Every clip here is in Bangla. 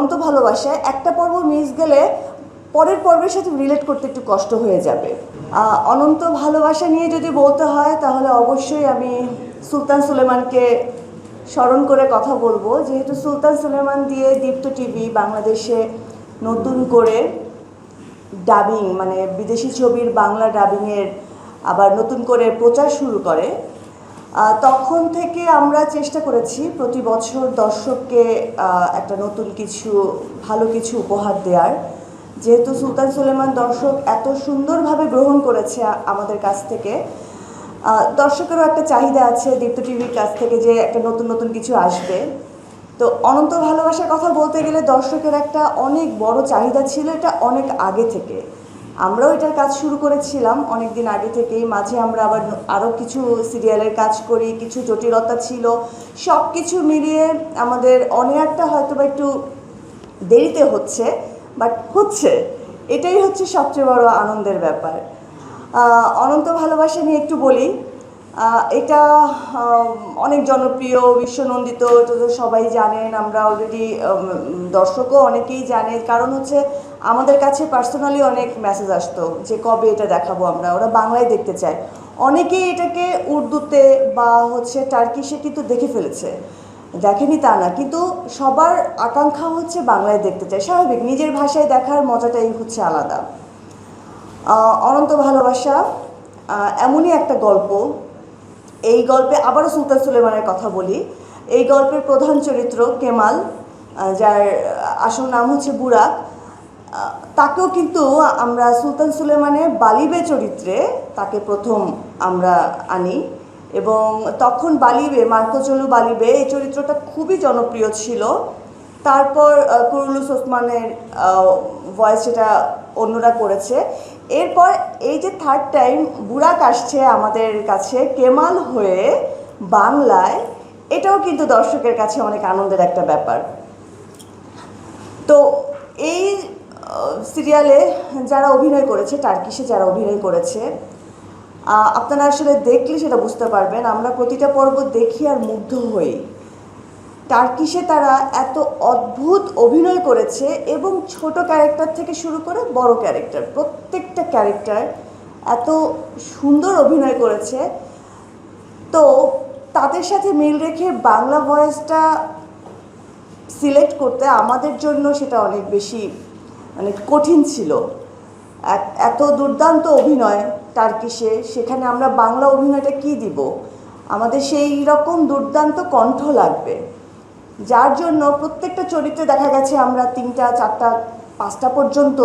অনন্ত ভালোবাসায় একটা পর্ব মিস গেলে পরের পর্বের সাথে রিলেট করতে একটু কষ্ট হয়ে যাবে। অনন্ত ভালোবাসা নিয়ে যদি বলতে হয় তাহলে অবশ্যই আমি সুলতান সুলেমানকে স্মরণ করে কথা বলবো, যেহেতু সুলতান সুলেমান দিয়ে দীপ্ত টিভি বাংলাদেশে নতুন করে ডাবিং মানে বিদেশি ছবির বাংলা ডাবিংয়ের আবার নতুন করে প্রচার শুরু করে। তখন থেকে আমরা চেষ্টা করেছি প্রতি বছর দর্শককে একটা নতুন কিছু ভালো কিছু উপহার দেওয়ার। যেহেতু সুলতান সুলেমান দর্শক এত সুন্দরভাবে গ্রহণ করেছে আমাদের কাছ থেকে, দর্শকেরও একটা চাহিদা আছে দীপ্ত টিভির কাছ থেকে যে একটা নতুন নতুন কিছু আসবে। তো অনন্ত ভালোবাসার কথা বলতে গেলে দর্শকের একটা অনেক বড় চাহিদা ছিল, এটা অনেক আগে থেকে। আমরাও এটার কাজ শুরু করেছিলাম অনেক দিন আগে থেকেই। মাঝে আমরা আবার আরও কিছু সিরিয়ালের কাজ করি, কিছু জটিলতা ছিল, সব কিছু মিলিয়ে আমাদের অনেকটা হয়তো বা একটু দেরিতে হচ্ছে, বাট হচ্ছে, এটাই হচ্ছে সবচেয়ে বড় আনন্দের ব্যাপার। অনন্ত ভালোবাসা নিয়ে একটু বলি। এটা অনেক জনপ্রিয়, বিশ্বনন্দিত, এটা তো সবাই জানেন, আমরা অলরেডি দর্শকও অনেকেই জানে। কারণ হচ্ছে আমাদের কাছে পার্সোনালি অনেক মেসেজ আসতো যে কবে এটা দেখাবো আমরা, ওরা বাংলায় দেখতে চায়। অনেকেই এটাকে উর্দুতে বা হচ্ছে টার্কিশে কিন্তু দেখে ফেলেছে, দেখেনি তা না, কিন্তু সবার আকাঙ্ক্ষা হচ্ছে বাংলায় দেখতে চায়। স্বাভাবিক, নিজের ভাষায় দেখার মজাটাই হচ্ছে আলাদা। অনন্ত ভালোবাসা এমনই একটা গল্প। এই গল্পে আবারও সুলতান সুলেমানের কথা বলি। এই গল্পের প্রধান চরিত্র কেমাল, যার আসল নাম হচ্ছে বুরাক, তাকেও কিন্তু আমরা সুলতান সুলেমানের বালিবে চরিত্রে তাকে প্রথম আমরা আনি। এবং তখন বালিবে, মার্কোচলু বালিবে, এই চরিত্রটা খুবই জনপ্রিয় ছিল। তারপর কুরুলুস ওসমানের ভয়েস এটা অন্যরা করেছে। এরপর এই যে থার্ড টাইম বুরাক আসছে আমাদের কাছে কেমাল হয়ে বাংলায়, এটাও কিন্তু দর্শকের কাছে অনেক আনন্দের একটা ব্যাপার। তো এই সিরিয়ালে যারা অভিনয় করেছে, টার্কিশে যারা অভিনয় করেছে, আপনারা আসলে দেখলে সেটা বুঝতে পারবেন। আমরা প্রতিটা পর্ব দেখি আর মুগ্ধ হই। টার্কিশে তারা এত অদ্ভুত অভিনয় করেছে এবং ছোট ক্যারেক্টার থেকে শুরু করে বড় ক্যারেক্টার, প্রত্যেকটা ক্যারেক্টার এত সুন্দর অভিনয় করেছে। তো তাদের সাথে মিল রেখে বাংলা ভয়েসটা সিলেক্ট করতে আমাদের জন্য সেটা অনেক বেশি মানে কঠিন ছিল। এত দুর্দান্ত অভিনয় টার্কিশে, সেখানে আমরা বাংলা অভিনয়টা কি দিব? আমাদের সেই রকম দুর্দান্ত কণ্ঠ লাগবে, যার জন্য প্রত্যেকটা চরিত্রে দেখা গেছে আমরা 3টা 4টা 5টা পর্যন্ত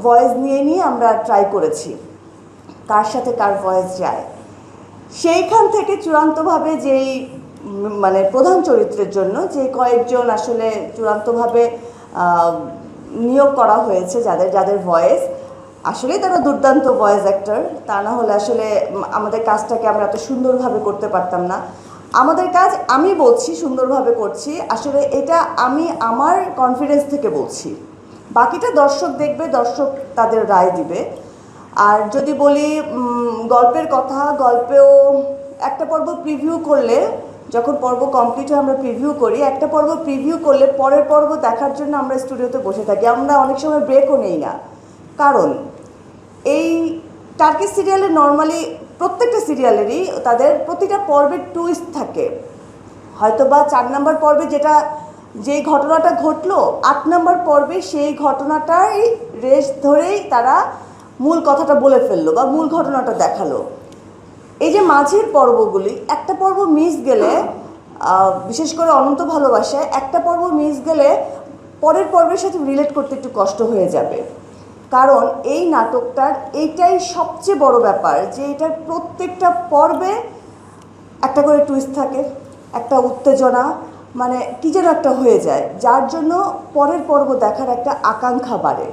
ভয়েস নিয়ে আমরা ট্রাই করেছি কার সাথে কার ভয়েস যায়। সেইখান থেকে চূড়ান্তভাবে যেই মানে প্রধান চরিত্রের জন্য যে কয়েকজন আসলে চূড়ান্তভাবে নিয়োগ করা হয়েছে, যাদের ভয়েস আসলে তারা দুর্দান্ত ভয়েস অ্যাক্টর, তা না হলে আসলে আমাদের কাজটাকে আমরা এত সুন্দরভাবে করতে পারতাম না। আমাদের কাজ আমি বলছি সুন্দরভাবে করছি, আসলে এটা আমি আমার কনফিডেন্স থেকে বলছি। বাকিটা দর্শক দেখবে, দর্শক তাদের রায় দিবে। আর যদি বলি গল্পের কথা, গল্পেও একটা পর্ব প্রিভিউ করলে, যখন পর্ব কমপ্লিট হয়ে আমরা প্রিভিউ করি, একটা পর্ব প্রিভিউ করলে পরের পর্ব দেখার জন্য আমরা স্টুডিওতে বসে থাকি। আমরা অনেক সময় ব্রেকও নেই না, কারণ এই টার্কিশ সিরিয়ালে নর্মালি প্রত্যেকটা সিরিয়ালেরই তাদের প্রতিটা পর্বের টুইস্ট থাকে। হয়তো বা 4 নম্বর পর্বে যেই ঘটনাটা ঘটলো, 8 নম্বর পর্বে সেই ঘটনাটাই রেশ ধরেই তারা মূল কথাটা বলে ফেললো বা মূল ঘটনাটা দেখালো। এই যে মাঝের পর্বগুলি, একটা পর্ব মিস গেলে, বিশেষ করে অনন্ত ভালোবাসায় একটা পর্ব মিস গেলে পরের পর্বের সাথে রিলেট করতে একটু কষ্ট হয়ে যাবে। কারণ এই নাটকটার এইটাই সবচেয়ে বড় ব্যাপার যে এটার প্রত্যেকটা পর্বে একটা করে টুইস্ট থাকে, একটা উত্তেজনা, মানে কী যেন একটা হয়ে যায়, যার জন্য পরের পর্ব দেখার একটা আকাঙ্ক্ষা বাড়ে।